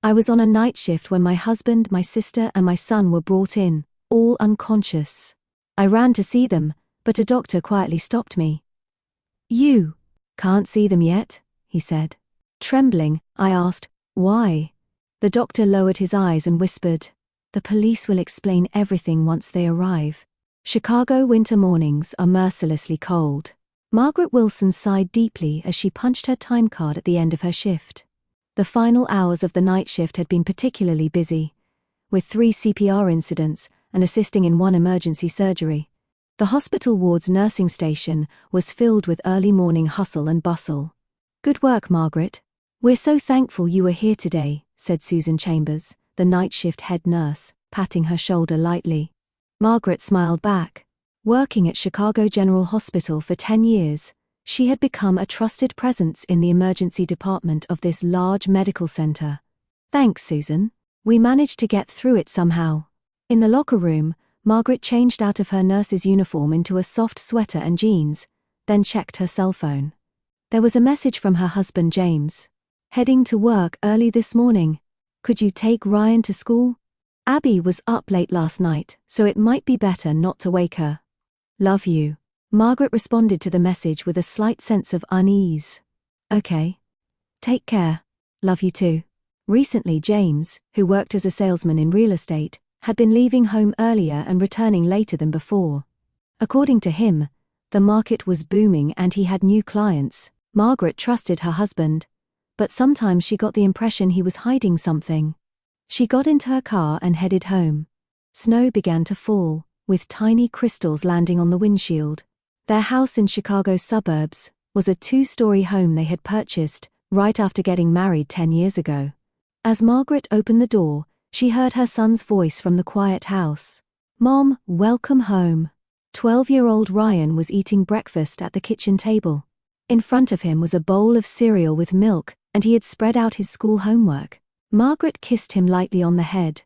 I was on a night shift when my husband, my sister, and my son were brought in, all unconscious. I ran to see them, but a doctor quietly stopped me. You can't see them yet, he said. Trembling, I asked, why? The doctor lowered his eyes and whispered, the police will explain everything once they arrive. Chicago winter mornings are mercilessly cold. Margaret Wilson sighed deeply as she punched her time card at the end of her shift. The final hours of the night shift had been particularly busy, with 3 CPR incidents and assisting in 1 emergency surgery. The hospital ward's nursing station was filled with early morning hustle and bustle. Good work, Margaret. We're so thankful you were here today, said Susan Chambers, the night shift head nurse, patting her shoulder lightly. Margaret smiled back. Working at Chicago General Hospital for 10 years, she had become a trusted presence in the emergency department of this large medical center. Thanks, Susan. We managed to get through it somehow. In the locker room, Margaret changed out of her nurse's uniform into a soft sweater and jeans, then checked her cell phone. There was a message from her husband James. Heading to work early this morning. Could you take Ryan to school? Abby was up late last night, so it might be better not to wake her. Love you. Margaret responded to the message with a slight sense of unease. Okay. Take care. Love you too. Recently, James, who worked as a salesman in real estate, had been leaving home earlier and returning later than before. According to him, the market was booming and he had new clients. Margaret trusted her husband, but sometimes she got the impression he was hiding something. She got into her car and headed home. Snow began to fall, with tiny crystals landing on the windshield. Their house in Chicago's suburbs was a 2-story home they had purchased right after getting married 10 years ago. As Margaret opened the door, she heard her son's voice from the quiet house. Mom, welcome home. 12-year-old Ryan was eating breakfast at the kitchen table. In front of him was a bowl of cereal with milk, and he had spread out his school homework. Margaret kissed him lightly on the head.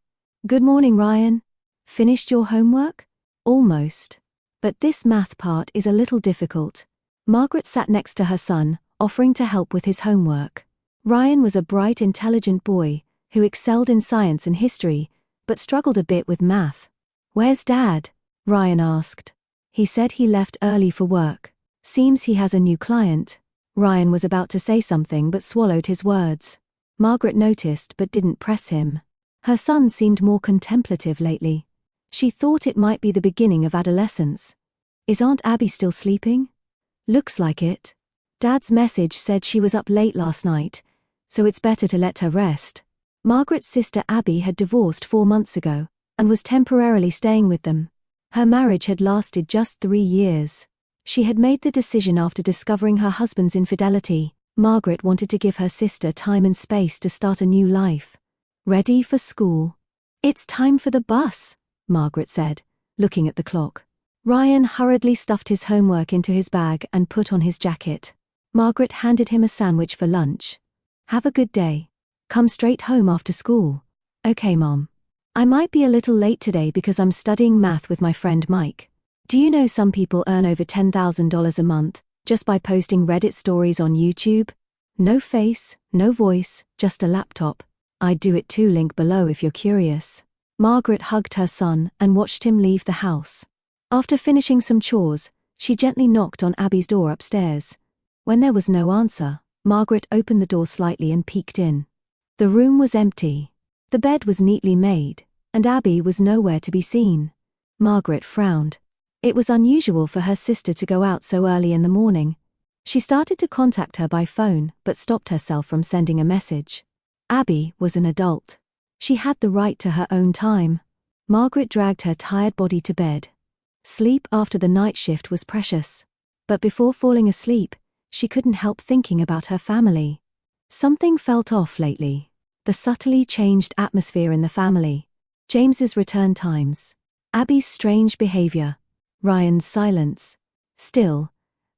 Good morning, Ryan. Finished your homework? Almost. But this math part is a little difficult. Margaret sat next to her son, offering to help with his homework. Ryan was a bright, intelligent boy who excelled in science and history, but struggled a bit with math. Where's Dad? Ryan asked. He said he left early for work. Seems he has a new client. Ryan was about to say something but swallowed his words. Margaret noticed but didn't press him. Her son seemed more contemplative lately. She thought it might be the beginning of adolescence. Is Aunt Abby still sleeping? Looks like it. Dad's message said she was up late last night, so it's better to let her rest. Margaret's sister Abby had divorced 4 months ago, and was temporarily staying with them. Her marriage had lasted just 3 years. She had made the decision after discovering her husband's infidelity. Margaret wanted to give her sister time and space to start a new life. Ready for school. It's time for the bus, Margaret said, looking at the clock. Ryan hurriedly stuffed his homework into his bag and put on his jacket. Margaret handed him a sandwich for lunch. Have a good day. Come straight home after school. Okay, Mom. I might be a little late today because I'm studying math with my friend Mike. Do you know some people earn over $10,000 a month just by posting Reddit stories on YouTube? No face, no voice, just a laptop. I'd do it too, link below if you're curious. Margaret hugged her son and watched him leave the house. After finishing some chores, she gently knocked on Abby's door upstairs. When there was no answer, Margaret opened the door slightly and peeked in. The room was empty. The bed was neatly made, and Abby was nowhere to be seen. Margaret frowned. It was unusual for her sister to go out so early in the morning. She started to contact her by phone but stopped herself from sending a message. Abby was an adult. She had the right to her own time. Margaret dragged her tired body to bed. Sleep after the night shift was precious. But before falling asleep, she couldn't help thinking about her family. Something felt off lately. The subtly changed atmosphere in the family. James's return times. Abby's strange behavior. Ryan's silence. Still,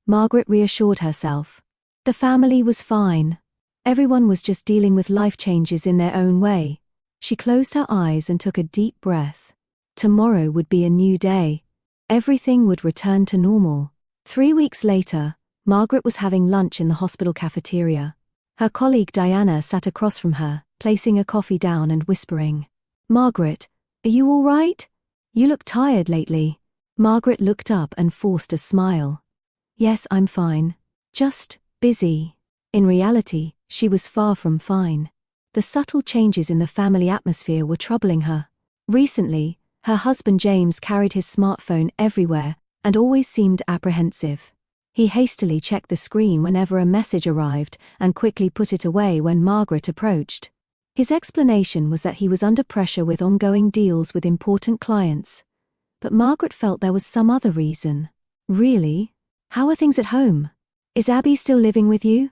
Margaret reassured herself. The family was fine. Everyone was just dealing with life changes in their own way. She closed her eyes and took a deep breath. Tomorrow would be a new day. Everything would return to normal. 3 weeks later, Margaret was having lunch in the hospital cafeteria. Her colleague Diana sat across from her, placing a coffee down and whispering, "Margaret, are you all right? You look tired lately." Margaret looked up and forced a smile. "Yes, I'm fine. Just busy." In reality, she was far from fine. The subtle changes in the family atmosphere were troubling her. Recently, her husband James carried his smartphone everywhere and always seemed apprehensive. He hastily checked the screen whenever a message arrived and quickly put it away when Margaret approached. His explanation was that he was under pressure with ongoing deals with important clients. But Margaret felt there was some other reason. "Really? How are things at home? Is Abby still living with you?"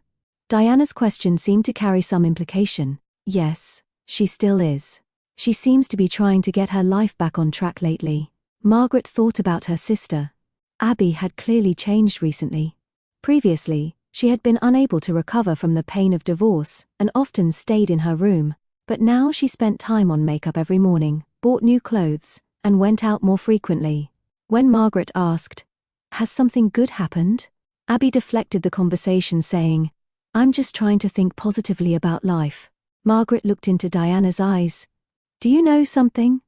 Diana's question seemed to carry some implication. "Yes, she still is. She seems to be trying to get her life back on track lately." Margaret thought about her sister. Abby had clearly changed recently. Previously, she had been unable to recover from the pain of divorce and often stayed in her room, but now she spent time on makeup every morning, bought new clothes, and went out more frequently. When Margaret asked, "Has something good happened?" Abby deflected the conversation saying, "I'm just trying to think positively about life." Margaret looked into Diana's eyes. "Do you know something?"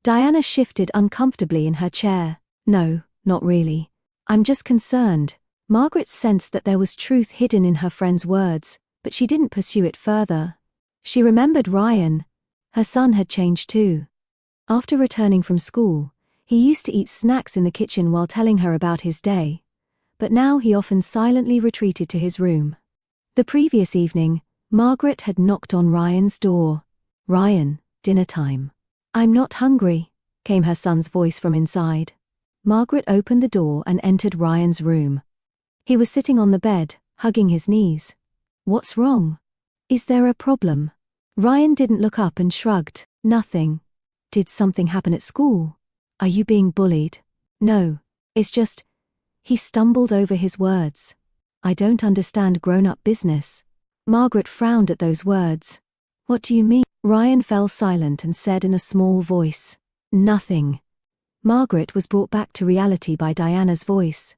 Diana shifted uncomfortably in her chair. "No, not really. I'm just concerned." Margaret sensed that there was truth hidden in her friend's words, but she didn't pursue it further. She remembered Ryan. Her son had changed too. After returning from school, he used to eat snacks in the kitchen while telling her about his day. But now he often silently retreated to his room. The previous evening, Margaret had knocked on Ryan's door. "Ryan, dinner time." "I'm not hungry," came her son's voice from inside. Margaret opened the door and entered Ryan's room. He was sitting on the bed, hugging his knees. "What's wrong? Is there a problem?" Ryan didn't look up and shrugged. "Nothing." "Did something happen at school? Are you being bullied?" "No. It's just..." He stumbled over his words. "I don't understand grown-up business." Margaret frowned at those words. "What do you mean?" Ryan fell silent and said in a small voice, "Nothing." Margaret was brought back to reality by Diana's voice.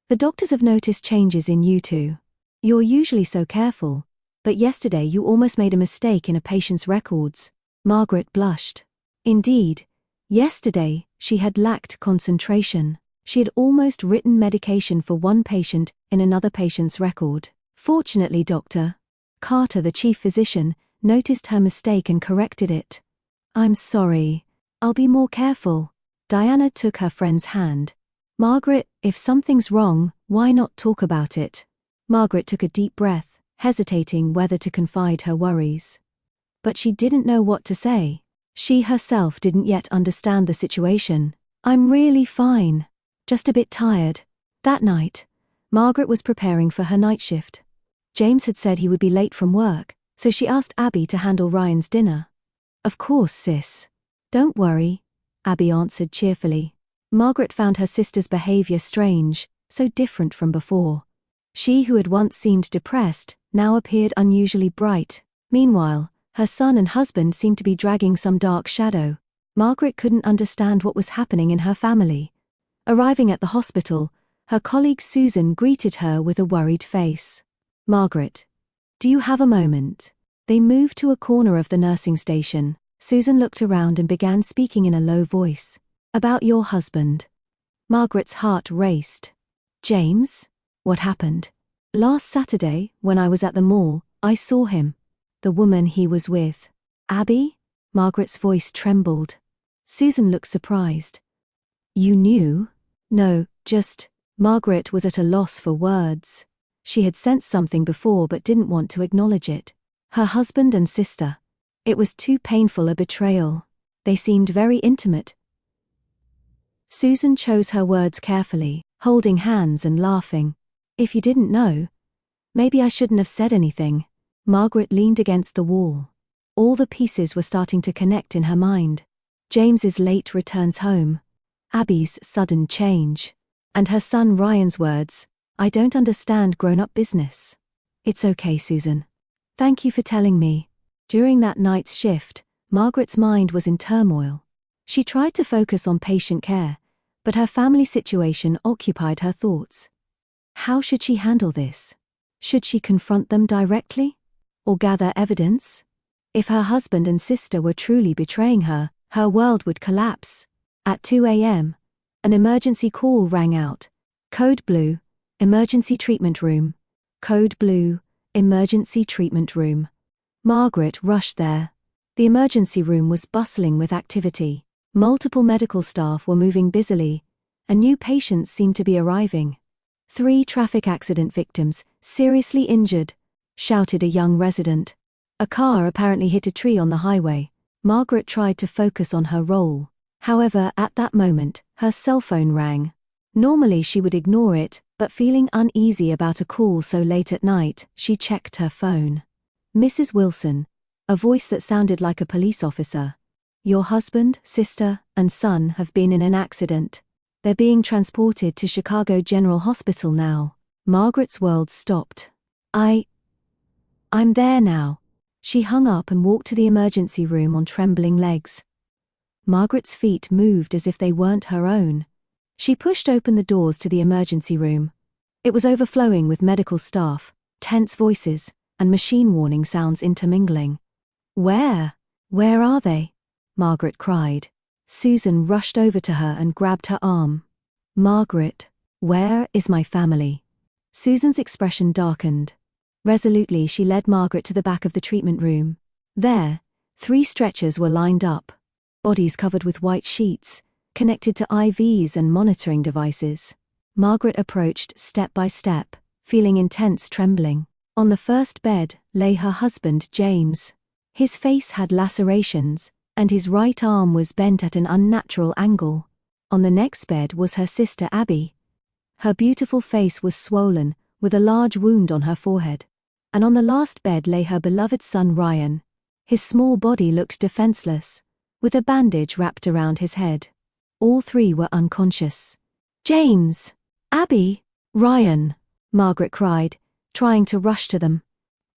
"The doctors have noticed changes in you two. You're usually so careful, but yesterday you almost made a mistake in a patient's records." Margaret blushed. Indeed, yesterday she had lacked concentration. She had almost written medication for one patient in another patient's record. Fortunately, Dr. Carter, the chief physician, noticed her mistake and corrected it. "I'm sorry. I'll be more careful." Diana took her friend's hand. "Margaret, if something's wrong, why not talk about it?" Margaret took a deep breath, hesitating whether to confide her worries. But she didn't know what to say. She herself didn't yet understand the situation. "I'm really fine. Just a bit tired." That night, Margaret was preparing for her night shift. James had said he would be late from work, so she asked Abby to handle Ryan's dinner. "Of course, sis. Don't worry," Abby answered cheerfully. Margaret found her sister's behavior strange, so different from before. She who had once seemed depressed, now appeared unusually bright. Meanwhile, her son and husband seemed to be dragging some dark shadow. Margaret couldn't understand what was happening in her family. Arriving at the hospital, her colleague Susan greeted her with a worried face. "Margaret, do you have a moment?" They moved to a corner of the nursing station. Susan looked around and began speaking in a low voice. "About your husband." Margaret's heart raced. "James? What happened?" "Last Saturday, when I was at the mall, I saw him. The woman he was with." "Abby?" Margaret's voice trembled. Susan looked surprised. "You knew?" "No, just..." Margaret was at a loss for words. She had sensed something before but didn't want to acknowledge it. Her husband and sister. It was too painful a betrayal. They seemed very intimate. Susan chose her words carefully, holding hands and laughing. "If you didn't know, maybe I shouldn't have said anything." Margaret leaned against the wall. All the pieces were starting to connect in her mind. James's late returns home. Abby's sudden change. And her son Ryan's words, "I don't understand grown-up business." "It's okay, Susan. Thank you for telling me." During that night's shift, Margaret's mind was in turmoil. She tried to focus on patient care, but her family situation occupied her thoughts. How should she handle this? Should she confront them directly? Or gather evidence? If her husband and sister were truly betraying her, her world would collapse. At 2 a.m., an emergency call rang out. Code Blue, emergency treatment room. Code Blue, emergency treatment room. Margaret rushed there. The emergency room was bustling with activity. Multiple medical staff were moving busily, and new patients seemed to be arriving. 3 traffic accident victims, seriously injured, shouted a young resident. A car apparently hit a tree on the highway. Margaret tried to focus on her role. However, at that moment, her cell phone rang. Normally she would ignore it, but feeling uneasy about a call so late at night, she checked her phone. Mrs. Wilson, a voice that sounded like a police officer. Your husband, sister, and son have been in an accident. They're being transported to Chicago General Hospital now. Margaret's world stopped. I'm there now. She hung up and walked to the emergency room on trembling legs. Margaret's feet moved as if they weren't her own. She pushed open the doors to the emergency room. It was overflowing with medical staff, tense voices, and machine warning sounds intermingling. Where are they? Margaret cried. Susan rushed over to her and grabbed her arm. Margaret, where is my family? Susan's expression darkened. Resolutely she led Margaret to the back of the treatment room. There, 3 stretchers were lined up. Bodies covered with white sheets, connected to IVs and monitoring devices. Margaret approached step by step, feeling intense trembling. On the first bed lay her husband, James. His face had lacerations, and his right arm was bent at an unnatural angle. On the next bed was her sister, Abby. Her beautiful face was swollen, with a large wound on her forehead. And on the last bed lay her beloved son, Ryan. His small body looked defenseless, with a bandage wrapped around his head. All 3 were unconscious. James! Abby! Ryan! Margaret cried, trying to rush to them.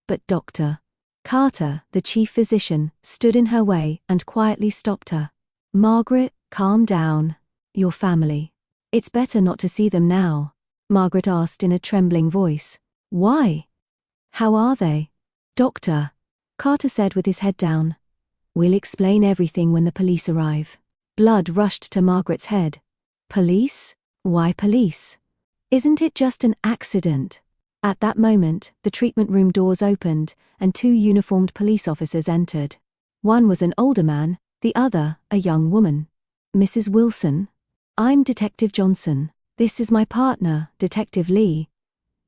But Dr. Carter, the chief physician, stood in her way and quietly stopped her. Margaret, calm down. Your family. It's better not to see them now, Margaret asked in a trembling voice. Why? How are they? Doctor, Carter said with his head down. We'll explain everything when the police arrive. Blood rushed to Margaret's head. Police? Why police? Isn't it just an accident? At that moment, the treatment room doors opened, and 2 uniformed police officers entered. One was an older man, the other, a young woman. Mrs. Wilson? I'm Detective Johnson. This is my partner, Detective Lee.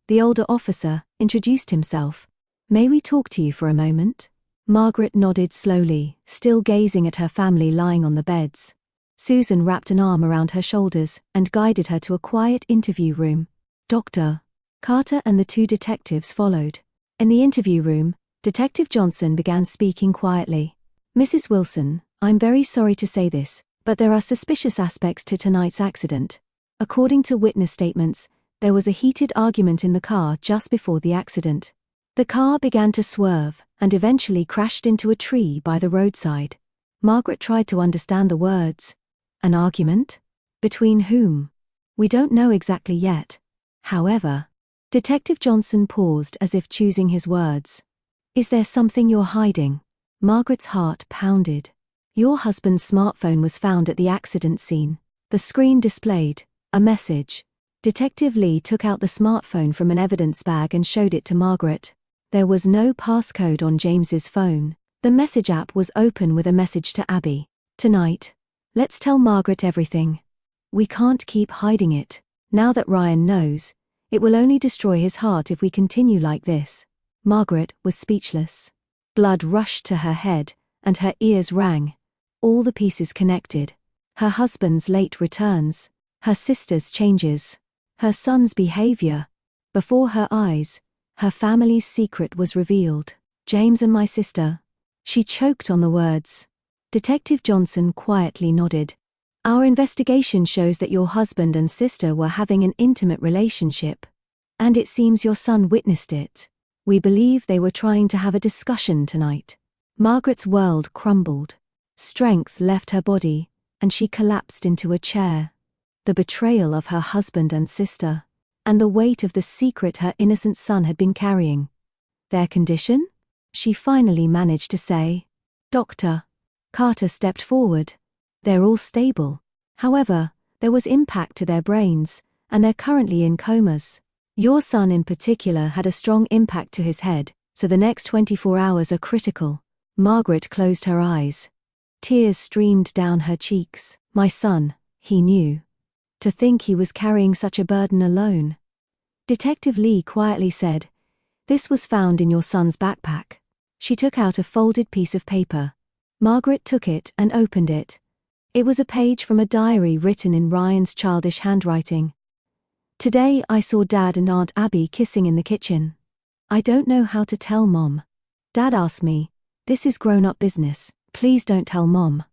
The older officer introduced himself. May we talk to you for a moment? Margaret nodded slowly, still gazing at her family lying on the beds. Susan wrapped an arm around her shoulders and guided her to a quiet interview room. Dr. Carter and the 2 detectives followed. In the interview room, Detective Johnson began speaking quietly. Mrs. Wilson, I'm very sorry to say this, but there are suspicious aspects to tonight's accident. According to witness statements, there was a heated argument in the car just before the accident. The car began to swerve and eventually crashed into a tree by the roadside. Margaret tried to understand the words. An argument? Between whom? We don't know exactly yet. However, Detective Johnson paused as if choosing his words. Is there something you're hiding? Margaret's heart pounded. Your husband's smartphone was found at the accident scene. The screen displayed a message. Detective Lee took out the smartphone from an evidence bag and showed it to Margaret. There was no passcode on James's phone. The message app was open with a message to Abby. Tonight, let's tell Margaret everything. We can't keep hiding it. Now that Ryan knows, it will only destroy his heart if we continue like this. Margaret was speechless. Blood rushed to her head, and her ears rang. All the pieces connected. Her husband's late returns, her sister's changes, her son's behavior. Before her eyes, her family's secret was revealed. James and my sister. She choked on the words. Detective Johnson quietly nodded. Our investigation shows that your husband and sister were having an intimate relationship. And it seems your son witnessed it. We believe they were trying to have a discussion tonight. Margaret's world crumbled. Strength left her body, and she collapsed into a chair. The betrayal of her husband and sister, and the weight of the secret her innocent son had been carrying. Their condition? she finally managed to say. "Doctor." Carter stepped forward. "They're all stable. However, there was impact to their brains, and they're currently in comas. Your son in particular had a strong impact to his head, so the next 24 hours are critical." Margaret closed her eyes. Tears streamed down her cheeks. My son, he knew. To think he was carrying such a burden alone. Detective Lee quietly said, "This was found in your son's backpack." She took out a folded piece of paper. Margaret took it and opened it. It was a page from a diary written in Ryan's childish handwriting. "Today I saw Dad and Aunt Abby kissing in the kitchen. I don't know how to tell Mom. Dad asked me, 'This is grown-up business, please don't tell Mom.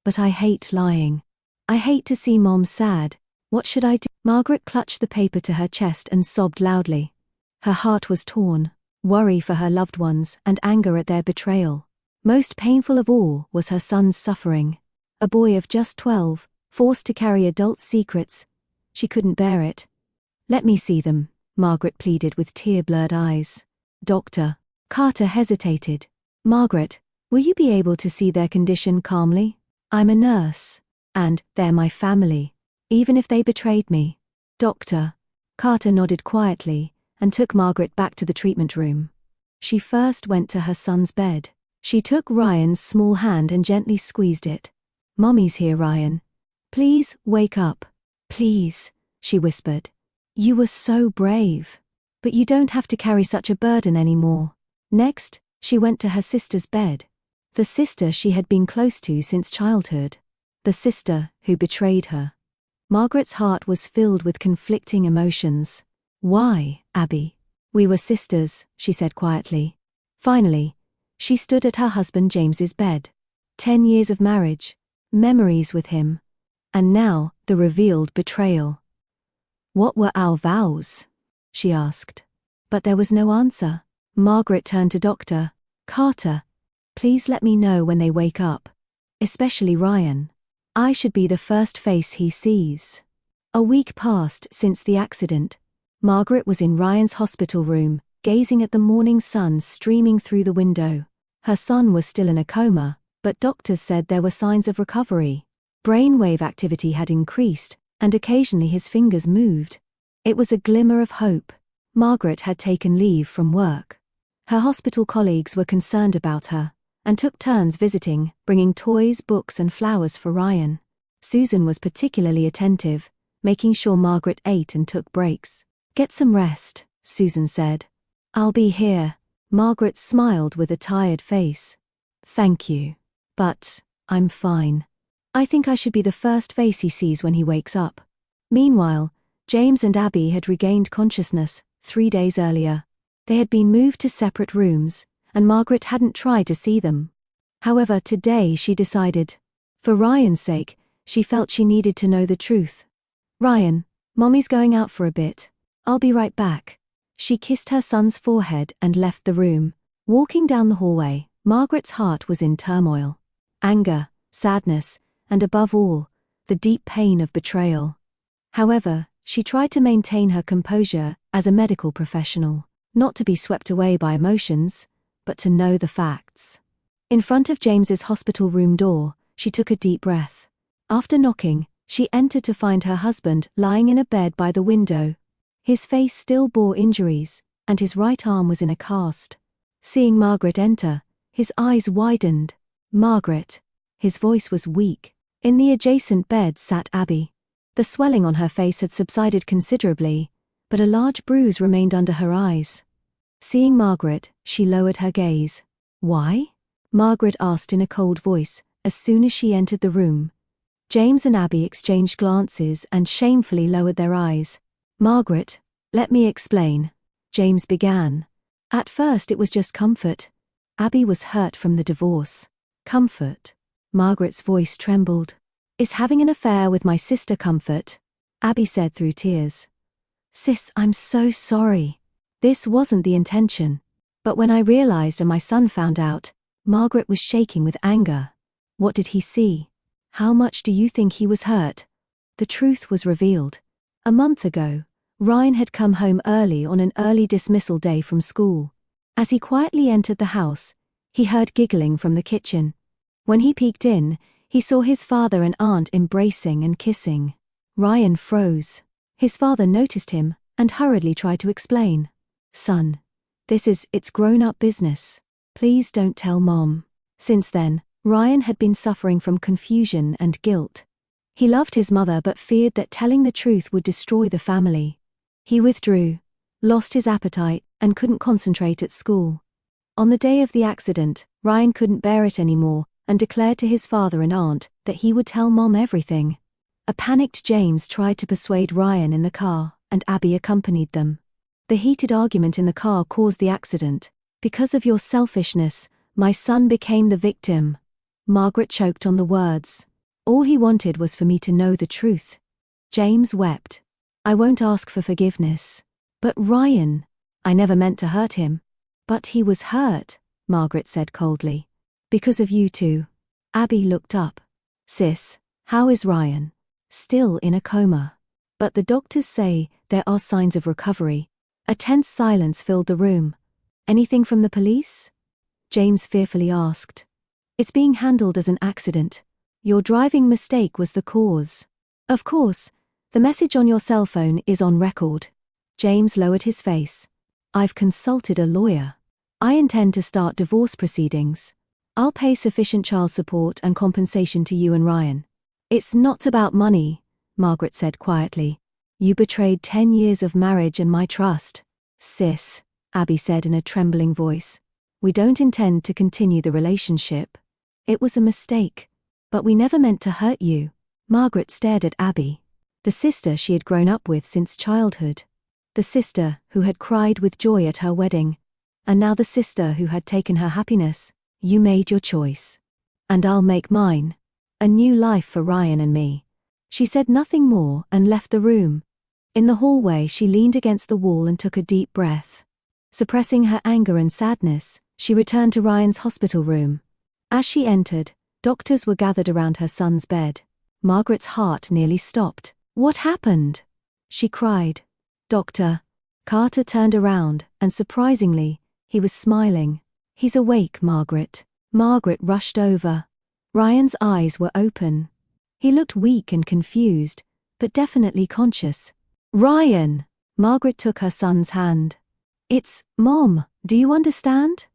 But I hate lying. I hate to see Mom sad. What should I do?'" Margaret clutched the paper to her chest and sobbed loudly. Her heart was torn, worry for her loved ones and anger at their betrayal. Most painful of all was her son's suffering. A boy of just 12, forced to carry adult secrets. She couldn't bear it. "Let me see them," Margaret pleaded with tear-blurred eyes. "Doctor." Carter hesitated. "Margaret, will you be able to see their condition calmly? I'm a nurse. And they're my family. Even if they betrayed me." "Doctor." Carter nodded quietly and took Margaret back to the treatment room. She first went to her son's bed. She took Ryan's small hand and gently squeezed it. "Mommy's here, Ryan. Please, wake up. Please," she whispered. "You were so brave. But you don't have to carry such a burden anymore." Next, she went to her sister's bed. The sister she had been close to since childhood. The sister who betrayed her. Margaret's heart was filled with conflicting emotions. "Why, Abby?" "We were sisters," she said quietly. Finally, she stood at her husband James's bed. 10 years of marriage, memories with him, and now the revealed betrayal. "What were our vows?" she asked. But there was no answer. Margaret turned to Dr. Carter. "Please let me know when they wake up. Especially Ryan. I should be the first face he sees." A week passed since the accident. Margaret was in Ryan's hospital room, gazing at the morning sun streaming through the window. Her son was still in a coma, but doctors said there were signs of recovery. Brainwave activity had increased, and occasionally his fingers moved. It was a glimmer of hope. Margaret had taken leave from work. Her hospital colleagues were concerned about her, and took turns visiting, bringing toys, books and flowers for Ryan. Susan was particularly attentive, making sure Margaret ate and took breaks. "Get some rest," Susan said. "I'll be here." Margaret smiled with a tired face. "Thank you. But I'm fine. I think I should be the first face he sees when he wakes up." Meanwhile, James and Abby had regained consciousness 3 days earlier. They had been moved to separate rooms, and Margaret hadn't tried to see them. However, today she decided. For Ryan's sake, she felt she needed to know the truth. "Ryan, Mommy's going out for a bit. I'll be right back." She kissed her son's forehead and left the room. Walking down the hallway, Margaret's heart was in turmoil. Anger, sadness, and above all, the deep pain of betrayal. However, she tried to maintain her composure as a medical professional, not to be swept away by emotions, but to know the facts. In front of James's hospital room door, she took a deep breath. After knocking, she entered to find her husband lying in a bed by the window. His face still bore injuries, and his right arm was in a cast. Seeing Margaret enter, his eyes widened. "Margaret." His voice was weak. In the adjacent bed sat Abby. The swelling on her face had subsided considerably, but a large bruise remained under her eyes. Seeing Margaret, she lowered her gaze. "Why?" Margaret asked in a cold voice, as soon as she entered the room. James and Abby exchanged glances and shamefully lowered their eyes. "Margaret, let me explain," James began. "At first it was just comfort. Abby was hurt from the divorce." "Comfort?" Margaret's voice trembled. "Is having an affair with my sister comfort?" Abby said through tears. "Sis, I'm so sorry. This wasn't the intention. But when I realized and my son found out," Margaret was shaking with anger. "What did he see? How much do you think he was hurt?" The truth was revealed. A month ago, Ryan had come home early on an early dismissal day from school. As he quietly entered the house, he heard giggling from the kitchen. When he peeked in, he saw his father and aunt embracing and kissing. Ryan froze. His father noticed him and hurriedly tried to explain. "Son, it's grown-up business. Please don't tell Mom." Since then, Ryan had been suffering from confusion and guilt. He loved his mother but feared that telling the truth would destroy the family. He withdrew, lost his appetite, and couldn't concentrate at school. On the day of the accident, Ryan couldn't bear it anymore and declared to his father and aunt that he would tell Mom everything. A panicked James tried to persuade Ryan in the car, and Abby accompanied them. The heated argument in the car caused the accident. "Because of your selfishness, my son became the victim." Margaret choked on the words. "All he wanted was for me to know the truth." James wept. "I won't ask for forgiveness." "But Ryan, I never meant to hurt him." "But he was hurt," Margaret said coldly. "Because of you two." Abby looked up. "Sis, how is Ryan?" "Still in a coma. But the doctors say there are signs of recovery." A tense silence filled the room. "Anything from the police?" James fearfully asked. "It's being handled as an accident. Your driving mistake was the cause. Of course, the message on your cell phone is on record." James lowered his face. "I've consulted a lawyer. I intend to start divorce proceedings. I'll pay sufficient child support and compensation to you and Ryan." "It's not about money," Margaret said quietly. "You betrayed 10 years of marriage and my trust." "Sis," Abby said in a trembling voice, "we don't intend to continue the relationship. It was a mistake. But we never meant to hurt you." Margaret stared at Abby, the sister she had grown up with since childhood. The sister who had cried with joy at her wedding. And now the sister who had taken her happiness. "You made your choice. And I'll make mine. A new life for Ryan and me." She said nothing more and left the room. In the hallway she leaned against the wall and took a deep breath. Suppressing her anger and sadness, she returned to Ryan's hospital room. As she entered, doctors were gathered around her son's bed. Margaret's heart nearly stopped. "What happened?" she cried. "Doctor." Carter turned around, and surprisingly, he was smiling. "He's awake, Margaret." Margaret rushed over. Ryan's eyes were open. He looked weak and confused, but definitely conscious. "Ryan!" Margaret took her son's hand. "It's Mom, do you understand?"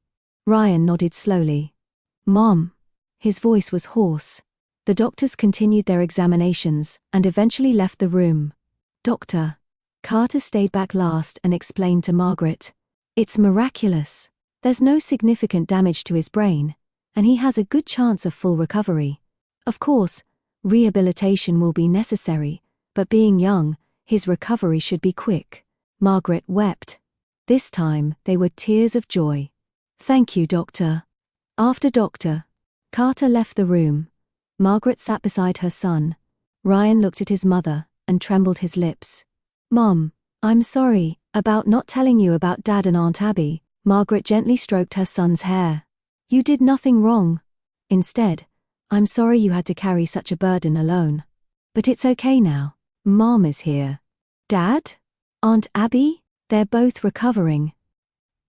Ryan nodded slowly. "Mom." His voice was hoarse. The doctors continued their examinations and eventually left the room. "Doctor." Carter stayed back last and explained to Margaret. "It's miraculous. There's no significant damage to his brain, and he has a good chance of full recovery. Of course, rehabilitation will be necessary, but being young, his recovery should be quick." Margaret wept. This time, they were tears of joy. "Thank you, Doctor." After Dr. Carter left the room, Margaret sat beside her son. Ryan looked at his mother and trembled his lips. "Mom, I'm sorry about not telling you about Dad and Aunt Abby." Margaret gently stroked her son's hair. "You did nothing wrong. Instead, I'm sorry you had to carry such a burden alone. But it's okay now. Mom is here. Dad? Aunt Abby? They're both recovering.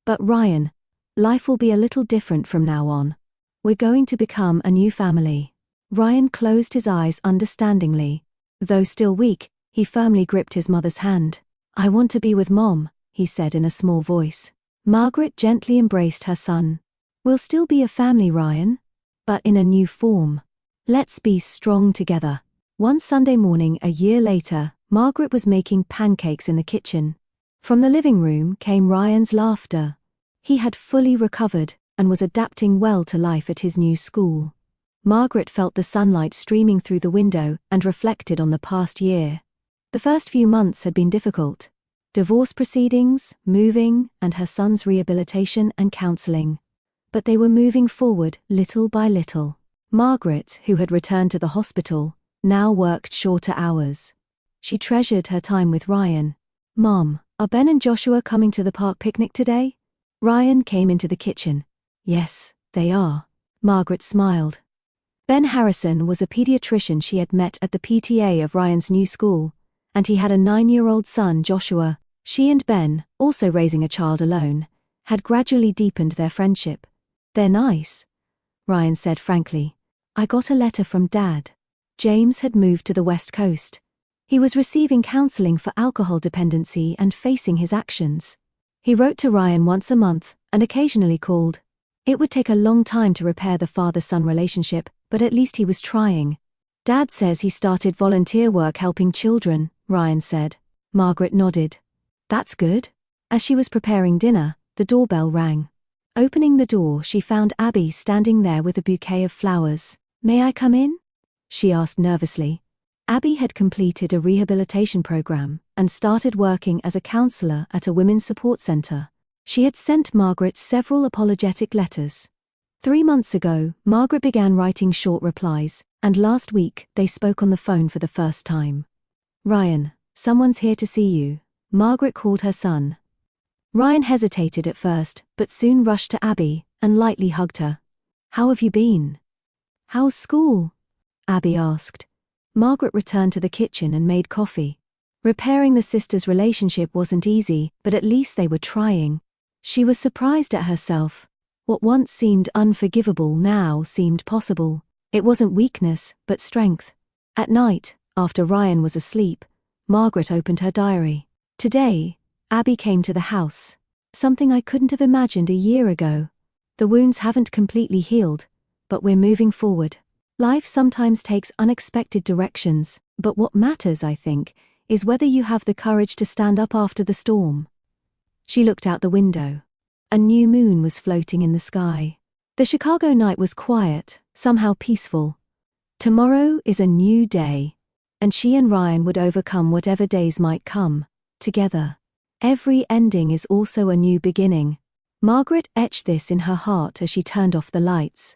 But Ryan, life will be a little different from now on. We're going to become a new family." Ryan closed his eyes understandingly. Though still weak, he firmly gripped his mother's hand. "I want to be with Mom," he said in a small voice. Margaret gently embraced her son. "We'll still be a family, Ryan, but in a new form. Let's be strong together." One Sunday morning a year later, Margaret was making pancakes in the kitchen. From the living room came Ryan's laughter. He had fully recovered and was adapting well to life at his new school. Margaret felt the sunlight streaming through the window and reflected on the past year. The first few months had been difficult. Divorce proceedings, moving, and her son's rehabilitation and counseling. But they were moving forward little by little. Margaret, who had returned to the hospital, now worked shorter hours. She treasured her time with Ryan. "Mom, are Ben and Joshua coming to the park picnic today?" Ryan came into the kitchen. "Yes, they are." Margaret smiled. Ben Harrison was a pediatrician she had met at the PTA of Ryan's new school, and he had a 9-year-old son, Joshua. She and Ben, also raising a child alone, had gradually deepened their friendship. "They're nice," Ryan said frankly. "I got a letter from Dad." James had moved to the West Coast. He was receiving counseling for alcohol dependency and facing his actions. He wrote to Ryan once a month and occasionally called. It would take a long time to repair the father-son relationship, but at least he was trying. "Dad says he started volunteer work helping children," Ryan said. Margaret nodded. "That's good." As she was preparing dinner, the doorbell rang. Opening the door, she found Abby standing there with a bouquet of flowers. "May I come in?" she asked nervously. Abby had completed a rehabilitation program and started working as a counselor at a women's support center. She had sent Margaret several apologetic letters. 3 months ago, Margaret began writing short replies, and last week they spoke on the phone for the first time. "Ryan, someone's here to see you," Margaret called her son. Ryan hesitated at first, but soon rushed to Abby and lightly hugged her. "How have you been?" "How's school?" Abby asked. Margaret returned to the kitchen and made coffee. Repairing the sisters' relationship wasn't easy, but at least they were trying. She was surprised at herself. What once seemed unforgivable now seemed possible. It wasn't weakness, but strength. At night, after Ryan was asleep, Margaret opened her diary. "Today, Abby came to the house. Something I couldn't have imagined a year ago. The wounds haven't completely healed, but we're moving forward. Life sometimes takes unexpected directions, but what matters, I think, is whether you have the courage to stand up after the storm." She looked out the window. A new moon was floating in the sky. The Chicago night was quiet, somehow peaceful. Tomorrow is a new day, and she and Ryan would overcome whatever days might come, together. Every ending is also a new beginning. Margaret etched this in her heart as she turned off the lights.